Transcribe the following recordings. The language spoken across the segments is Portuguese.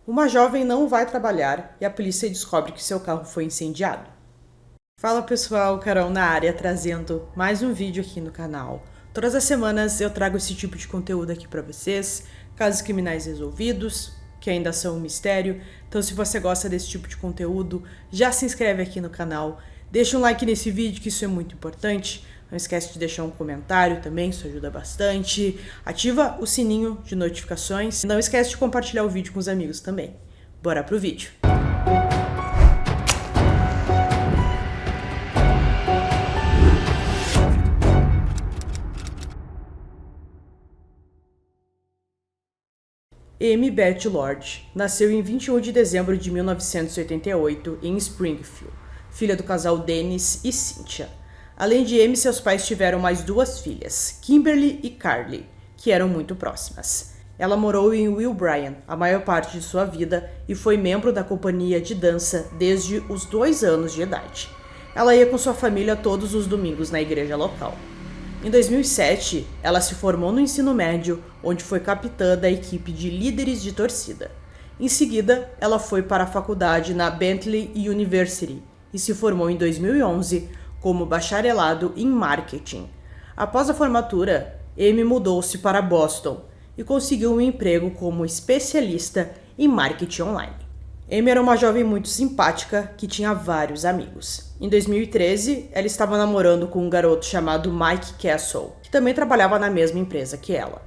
Uma jovem não vai trabalhar e a polícia descobre que seu carro foi incendiado. Fala pessoal, Carol na área, trazendo mais um vídeo aqui no canal. Todas as semanas eu trago esse tipo de conteúdo aqui para vocês, casos criminais resolvidos, que ainda são um mistério. Então se você gosta desse tipo de conteúdo, já se inscreve aqui no canal, deixa um like nesse vídeo que isso é muito importante. Não esquece de deixar um comentário também, isso ajuda bastante. Ativa o sininho de notificações. Não esquece de compartilhar o vídeo com os amigos também. Bora pro vídeo. Amy Beth Lord nasceu em 21 de dezembro de 1988 em Springfield, filha do casal Dennis e Cynthia. Além de Amy, seus pais tiveram mais duas filhas, Kimberly e Carly, que eram muito próximas. Ela morou em Will Bryan a maior parte de sua vida e foi membro da companhia de dança desde os 2 anos de idade. Ela ia com sua família todos os domingos na igreja local. Em 2007, ela se formou no ensino médio, onde foi capitã da equipe de líderes de torcida. Em seguida, ela foi para a faculdade na Bentley University e se formou em 2011 como bacharelado em marketing. Após a formatura, Amy mudou-se para Boston e conseguiu um emprego como especialista em marketing online. Amy era uma jovem muito simpática que tinha vários amigos. Em 2013, ela estava namorando com um garoto chamado Mike Castle, que também trabalhava na mesma empresa que ela,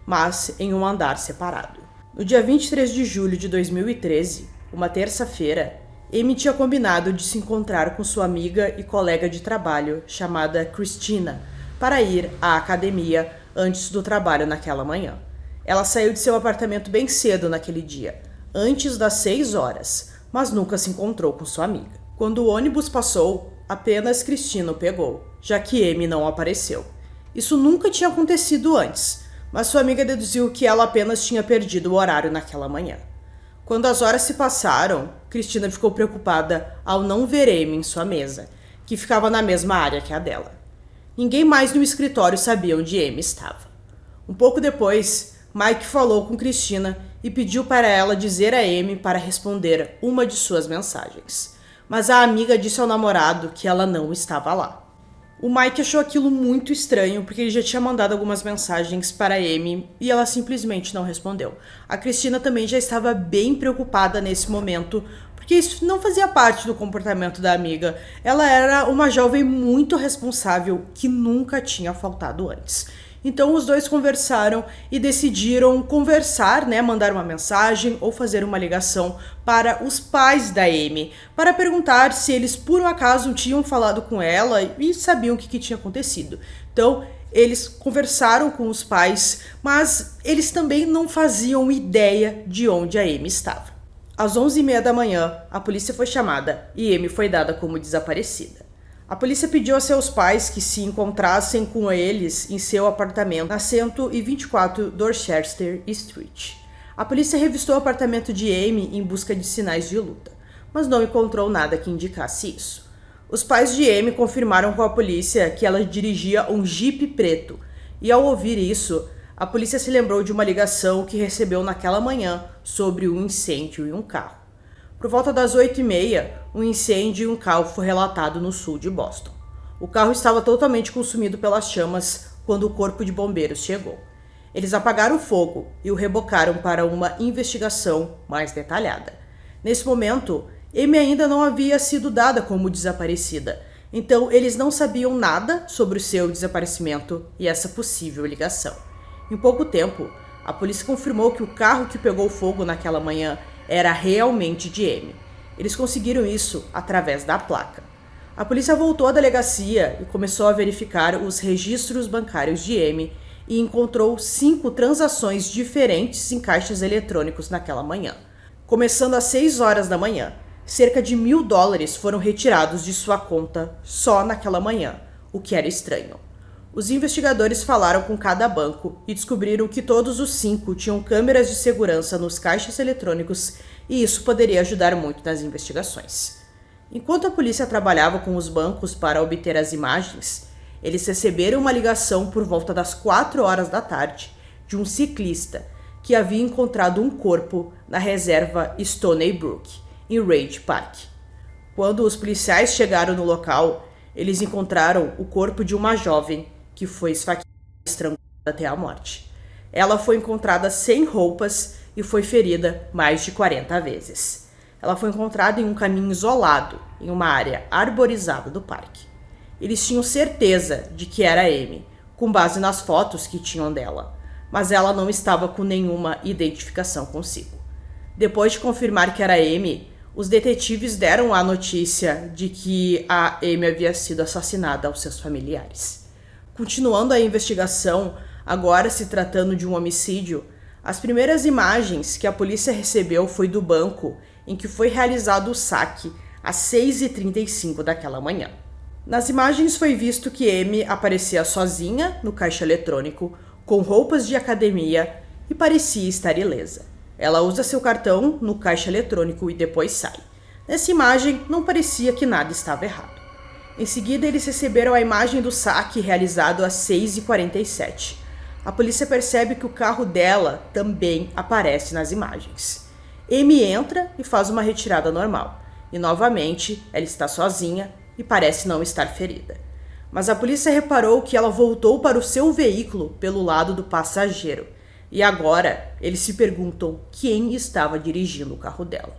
mas em um andar separado. No dia 23 de julho de 2013, uma terça-feira, Amy tinha combinado de se encontrar com sua amiga e colega de trabalho chamada Christina para ir à academia antes do trabalho naquela manhã. Ela saiu de seu apartamento bem cedo naquele dia, antes das 6 horas, mas nunca se encontrou com sua amiga. Quando o ônibus passou, apenas Christina o pegou, já que Amy não apareceu. Isso nunca tinha acontecido antes, mas sua amiga deduziu que ela apenas tinha perdido o horário naquela manhã. Quando as horas se passaram, Christina ficou preocupada ao não ver Amy em sua mesa, que ficava na mesma área que a dela. Ninguém mais no escritório sabia onde Amy estava. Um pouco depois, Mike falou com Christina e pediu para ela dizer a Amy para responder uma de suas mensagens. Mas a amiga disse ao namorado que ela não estava lá. O Mike achou aquilo muito estranho porque ele já tinha mandado algumas mensagens para Amy e ela simplesmente não respondeu. A Christina também já estava bem preocupada nesse momento porque isso não fazia parte do comportamento da amiga. Ela era uma jovem muito responsável que nunca tinha faltado antes. Então os dois conversaram e decidiram conversar, mandar uma mensagem ou fazer uma ligação para os pais da Amy, para perguntar se eles por um acaso tinham falado com ela e sabiam o que tinha acontecido. Então eles conversaram com os pais, mas eles também não faziam ideia de onde a Amy estava. Às 11h30 da manhã, a polícia foi chamada e Amy foi dada como desaparecida. A polícia pediu a seus pais que se encontrassem com eles em seu apartamento na 124 Dorchester Street. A polícia revistou o apartamento de Amy em busca de sinais de luta, mas não encontrou nada que indicasse isso. Os pais de Amy confirmaram com a polícia que ela dirigia um Jeep preto, e ao ouvir isso, a polícia se lembrou de uma ligação que recebeu naquela manhã sobre um incêndio em um carro. Por volta das 8h30, um incêndio em um carro foi relatado no sul de Boston. O carro estava totalmente consumido pelas chamas quando o corpo de bombeiros chegou. Eles apagaram o fogo e o rebocaram para uma investigação mais detalhada. Nesse momento, Amy ainda não havia sido dada como desaparecida, então eles não sabiam nada sobre o seu desaparecimento e essa possível ligação. Em pouco tempo, a polícia confirmou que o carro que pegou fogo naquela manhã era realmente de Amy. Eles conseguiram isso através da placa. A polícia voltou à delegacia e começou a verificar os registros bancários de Amy e encontrou 5 transações diferentes em caixas eletrônicos naquela manhã. Começando às 6 horas da manhã, cerca de $1.000 foram retirados de sua conta só naquela manhã, o que era estranho. Os investigadores falaram com cada banco e descobriram que todos os 5 tinham câmeras de segurança nos caixas eletrônicos e isso poderia ajudar muito nas investigações. Enquanto a polícia trabalhava com os bancos para obter as imagens, eles receberam uma ligação por volta das 4 horas da tarde de um ciclista que havia encontrado um corpo na reserva Stoney Brook, em Reid Park. Quando os policiais chegaram no local, eles encontraram o corpo de uma jovem que foi esfaqueada e estrangulada até a morte. Ela foi encontrada sem roupas e foi ferida mais de 40 vezes. Ela foi encontrada em um caminho isolado, em uma área arborizada do parque. Eles tinham certeza de que era Amy, com base nas fotos que tinham dela, mas ela não estava com nenhuma identificação consigo. Depois de confirmar que era Amy, os detetives deram a notícia de que a Amy havia sido assassinada aos seus familiares. Continuando a investigação, agora se tratando de um homicídio, as primeiras imagens que a polícia recebeu foi do banco em que foi realizado o saque às 6h35 daquela manhã. Nas imagens foi visto que Amy aparecia sozinha no caixa eletrônico, com roupas de academia e parecia estar ilesa. Ela usa seu cartão no caixa eletrônico e depois sai. Nessa imagem não parecia que nada estava errado. Em seguida eles receberam a imagem do saque realizado às 6h47. A polícia percebe que o carro dela também aparece nas imagens. Amy entra e faz uma retirada normal. E novamente ela está sozinha e parece não estar ferida. Mas a polícia reparou que ela voltou para o seu veículo pelo lado do passageiro. E agora eles se perguntam quem estava dirigindo o carro dela.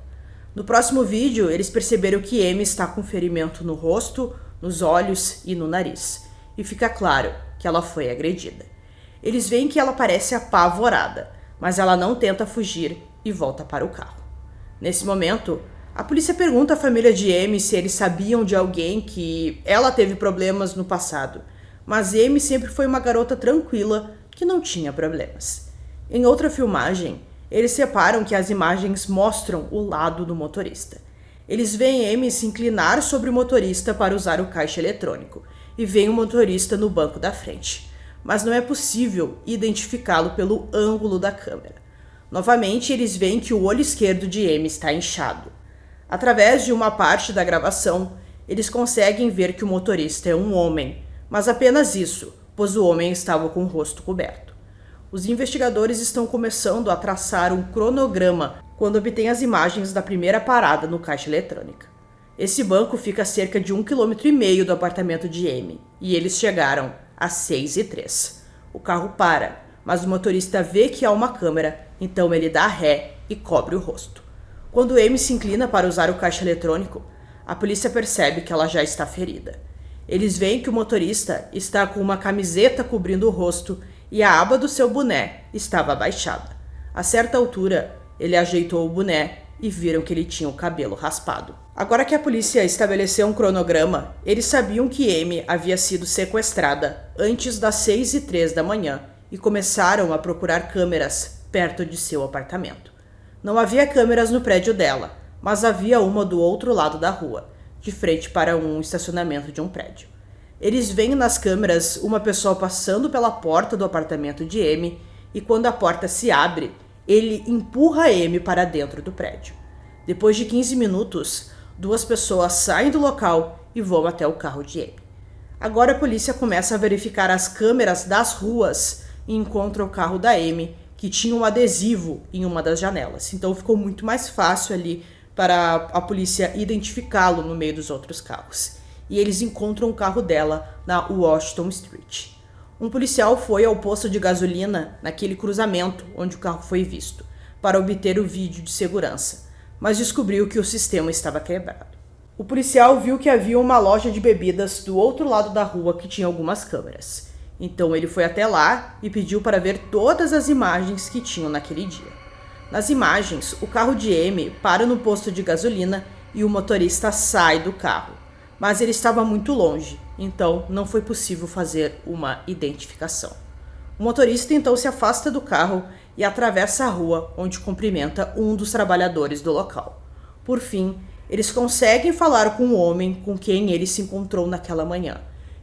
No próximo vídeo eles perceberam que Amy está com ferimento no rosto, nos olhos e no nariz. E fica claro que ela foi agredida. Eles veem que ela parece apavorada, mas ela não tenta fugir e volta para o carro. Nesse momento, a polícia pergunta à família de Amy se eles sabiam de alguém que ela teve problemas no passado, mas Amy sempre foi uma garota tranquila que não tinha problemas. Em outra filmagem, eles reparam que as imagens mostram o lado do motorista. Eles veem Amy se inclinar sobre o motorista para usar o caixa eletrônico e veem o motorista no banco da frente, mas não é possível identificá-lo pelo ângulo da câmera. Novamente, eles veem que o olho esquerdo de Amy está inchado. Através de uma parte da gravação, eles conseguem ver que o motorista é um homem, mas apenas isso, pois o homem estava com o rosto coberto. Os investigadores estão começando a traçar um cronograma quando obtêm as imagens da primeira parada no caixa eletrônica. Esse banco fica a cerca de 1,5 km do apartamento de Amy, e eles chegaram às 6h03. O carro para, mas o motorista vê que há uma câmera, então ele dá ré e cobre o rosto. Quando Amy se inclina para usar o caixa eletrônico, a polícia percebe que ela já está ferida. Eles veem que o motorista está com uma camiseta cobrindo o rosto e a aba do seu boné estava abaixada. A certa altura, ele ajeitou o boné e viram que ele tinha o cabelo raspado. Agora que a polícia estabeleceu um cronograma, eles sabiam que Amy havia sido sequestrada antes das 6h03 da manhã e começaram a procurar câmeras perto de seu apartamento. Não havia câmeras no prédio dela, mas havia uma do outro lado da rua, de frente para um estacionamento de um prédio. Eles veem nas câmeras uma pessoa passando pela porta do apartamento de Amy e quando a porta se abre, ele empurra Amy para dentro do prédio. Depois de 15 minutos, 2 pessoas saem do local e vão até o carro de Amy. Agora a polícia começa a verificar as câmeras das ruas e encontra o carro da Amy, que tinha um adesivo em uma das janelas. Então ficou muito mais fácil ali para a polícia identificá-lo no meio dos outros carros. E eles encontram o carro dela na Washington Street. Um policial foi ao posto de gasolina naquele cruzamento onde o carro foi visto, para obter o vídeo de segurança, mas descobriu que o sistema estava quebrado. O policial viu que havia uma loja de bebidas do outro lado da rua que tinha algumas câmeras. Então ele foi até lá e pediu para ver todas as imagens que tinham naquele dia. Nas imagens, o carro de Amy para no posto de gasolina e o motorista sai do carro. Mas ele estava muito longe, então não foi possível fazer uma identificação. O motorista então se afasta do carro e atravessa a rua, onde cumprimenta um dos trabalhadores do local. Por fim, eles conseguem falar com o homem com quem ele se encontrou naquela manhã.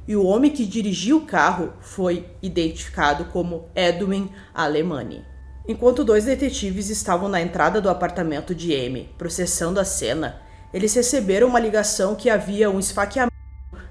E o homem que dirigia o carro foi identificado como Edwin Alemany. Enquanto 2 detetives estavam na entrada do apartamento de Amy, processando a cena, eles receberam uma ligação que havia um esfaqueamento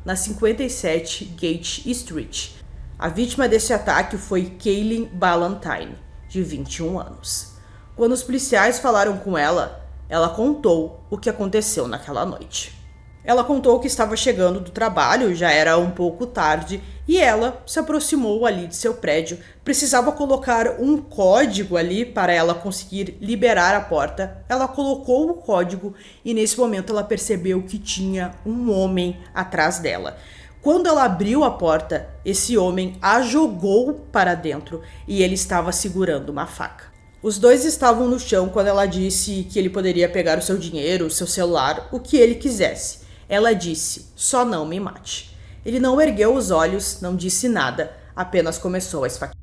na 57 Gate Street. A vítima desse ataque foi Kaylin Ballantyne, de 21 anos. Quando os policiais falaram com ela, ela contou o que aconteceu naquela noite. Ela contou que estava chegando do trabalho, já era um pouco tarde, e ela se aproximou ali de seu prédio. Precisava colocar um código ali para ela conseguir liberar a porta. Ela colocou o código e nesse momento ela percebeu que tinha um homem atrás dela. Quando ela abriu a porta, esse homem a jogou para dentro e ele estava segurando uma faca. Os dois estavam no chão quando ela disse que ele poderia pegar o seu dinheiro, o seu celular, o que ele quisesse. Ela disse, só não me mate. Ele não ergueu os olhos, não disse nada, apenas começou a esfaquear.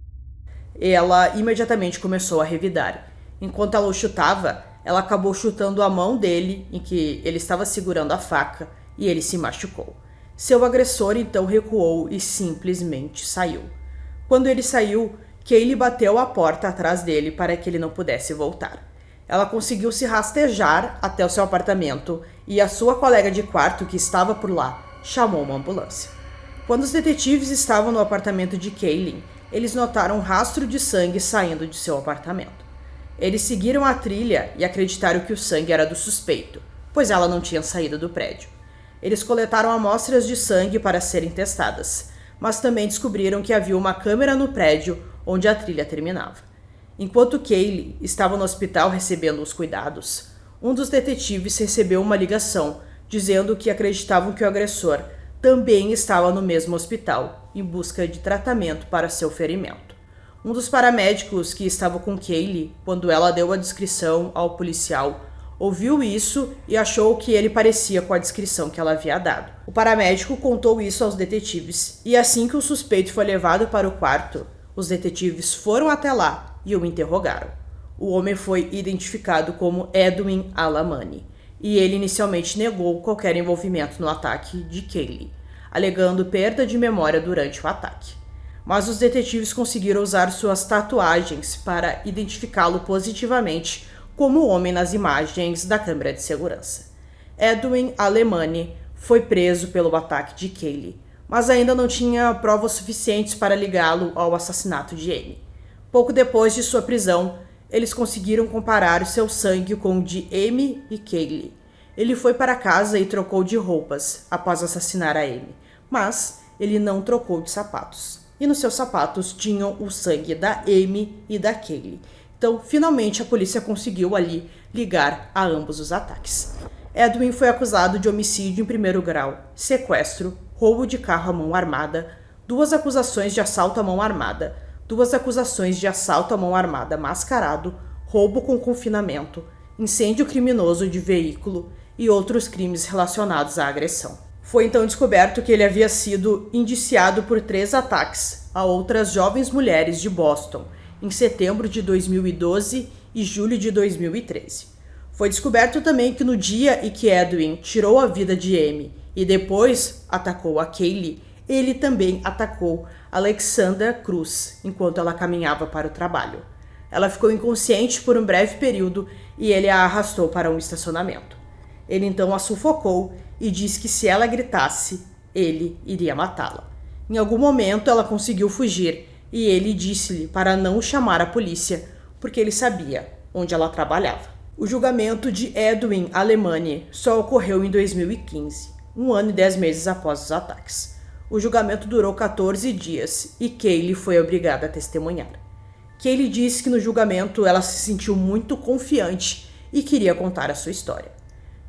Ela imediatamente começou a revidar. Enquanto ela o chutava, ela acabou chutando a mão dele, em que ele estava segurando a faca, e ele se machucou. Seu agressor então recuou e simplesmente saiu. Quando ele saiu, Kaylee bateu a porta atrás dele para que ele não pudesse voltar. Ela conseguiu se rastejar até o seu apartamento e a sua colega de quarto, que estava por lá, chamou uma ambulância. Quando os detetives estavam no apartamento de Kaylee, eles notaram um rastro de sangue saindo de seu apartamento. Eles seguiram a trilha e acreditaram que o sangue era do suspeito, pois ela não tinha saído do prédio. Eles coletaram amostras de sangue para serem testadas, mas também descobriram que havia uma câmera no prédio onde a trilha terminava. Enquanto Kaylee estava no hospital recebendo os cuidados, um dos detetives recebeu uma ligação dizendo que acreditavam que o agressor também estava no mesmo hospital em busca de tratamento para seu ferimento. Um dos paramédicos que estava com Kaylee, quando ela deu a descrição ao policial, ouviu isso e achou que ele parecia com a descrição que ela havia dado. O paramédico contou isso aos detetives e assim que o suspeito foi levado para o quarto, os detetives foram até lá e o interrogaram. O homem foi identificado como Edwin Alamani e ele inicialmente negou qualquer envolvimento no ataque de Kaylee, alegando perda de memória durante o ataque. Mas os detetives conseguiram usar suas tatuagens para identificá-lo positivamente como o homem nas imagens da câmera de segurança. Edwin Alamani foi preso pelo ataque de Kaylee, mas ainda não tinha provas suficientes para ligá-lo ao assassinato de Amy. Pouco depois de sua prisão, eles conseguiram comparar o seu sangue com o de Amy e Kaylee. Ele foi para casa e trocou de roupas após assassinar a Amy, mas ele não trocou de sapatos. E nos seus sapatos tinham o sangue da Amy e da Kaylee. Então, finalmente, a polícia conseguiu ali ligar a ambos os ataques. Edwin foi acusado de homicídio em primeiro grau, sequestro, roubo de carro à mão armada, 2 acusações de assalto à mão armada, 2 acusações de assalto à mão armada mascarado, roubo com confinamento, incêndio criminoso de veículo e outros crimes relacionados à agressão. Foi então descoberto que ele havia sido indiciado por 3 ataques a outras jovens mulheres de Boston em setembro de 2012 e julho de 2013. Foi descoberto também que no dia em que Edwin tirou a vida de Amy e depois atacou a Kaylee, ele também atacou Alexandra Cruz enquanto ela caminhava para o trabalho. Ela ficou inconsciente por um breve período e ele a arrastou para um estacionamento. Ele então a sufocou e disse que se ela gritasse, ele iria matá-la. Em algum momento ela conseguiu fugir e ele disse-lhe para não chamar a polícia porque ele sabia onde ela trabalhava. O julgamento de Edwin Alamani só ocorreu em 2015, 1 ano e 10 meses após os ataques. O julgamento durou 14 dias e Kaylee foi obrigada a testemunhar. Kaylee disse que no julgamento ela se sentiu muito confiante e queria contar a sua história.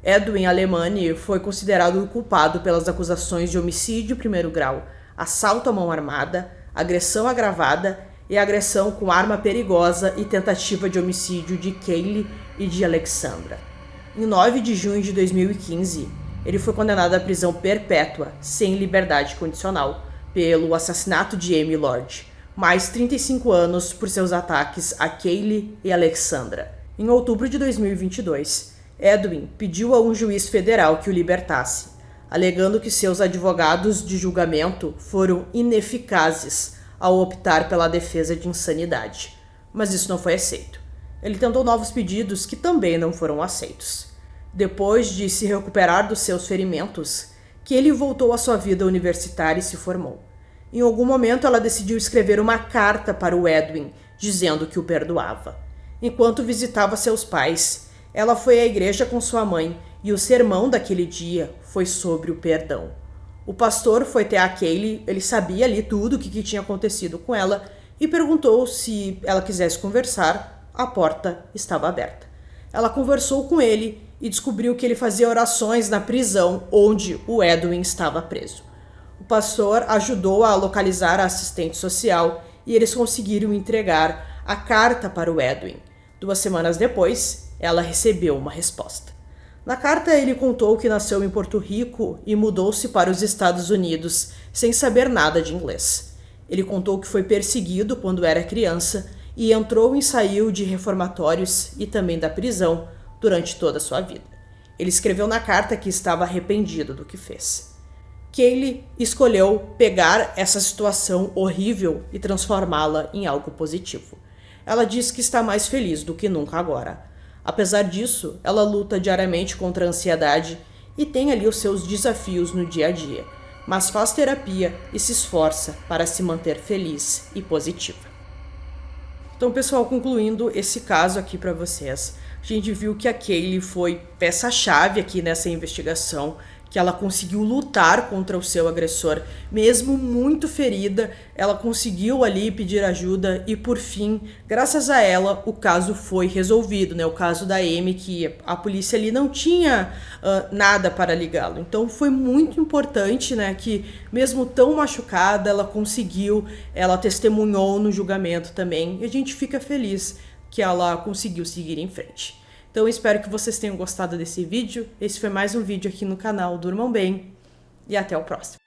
Edwin Alamani foi considerado o culpado pelas acusações de homicídio em primeiro grau, assalto à mão armada, agressão agravada e agressão com arma perigosa e tentativa de homicídio de Kaylee e de Alexandra. Em 9 de junho de 2015, ele foi condenado à prisão perpétua, sem liberdade condicional, pelo assassinato de Amy Lord, mais 35 anos por seus ataques a Kaylee e Alexandra. Em outubro de 2022, Edwin pediu a um juiz federal que o libertasse, alegando que seus advogados de julgamento foram ineficazes ao optar pela defesa de insanidade, mas isso não foi aceito. Ele tentou novos pedidos que também não foram aceitos. Depois de se recuperar dos seus ferimentos, Kaylee voltou à sua vida universitária e se formou. Em algum momento ela decidiu escrever uma carta para o Edwin, dizendo que o perdoava. Enquanto visitava seus pais, ela foi à igreja com sua mãe e o sermão daquele dia foi sobre o perdão. O pastor foi até a Kaylee, ele sabia ali tudo o que tinha acontecido com ela e perguntou se ela quisesse conversar. A porta estava aberta. Ela conversou com ele e descobriu que ele fazia orações na prisão onde o Edwin estava preso. O pastor ajudou a localizar a assistente social e eles conseguiram entregar a carta para o Edwin. 2 semanas depois, ela recebeu uma resposta. Na carta, ele contou que nasceu em Porto Rico e mudou-se para os Estados Unidos sem saber nada de inglês. Ele contou que foi perseguido quando era criança e entrou e saiu de reformatórios e também da prisão durante toda a sua vida. Ele escreveu na carta que estava arrependido do que fez. Kaylee escolheu pegar essa situação horrível e transformá-la em algo positivo. Ela diz que está mais feliz do que nunca agora. Apesar disso, ela luta diariamente contra a ansiedade e tem ali os seus desafios no dia a dia, mas faz terapia e se esforça para se manter feliz e positiva. Então, pessoal, concluindo esse caso aqui para vocês, a gente viu que a Kaylee foi peça-chave aqui nessa investigação, que ela conseguiu lutar contra o seu agressor, mesmo muito ferida, ela conseguiu ali pedir ajuda e, por fim, graças a ela, o caso foi resolvido, né? O caso da Amy, que a polícia ali não tinha nada para ligá-lo. Então, foi muito importante, né, que mesmo tão machucada, ela conseguiu, ela testemunhou no julgamento também, e a gente fica feliz que ela conseguiu seguir em frente. Então, eu espero que vocês tenham gostado desse vídeo. Esse foi mais um vídeo aqui no canal Durmam Bem e até o próximo.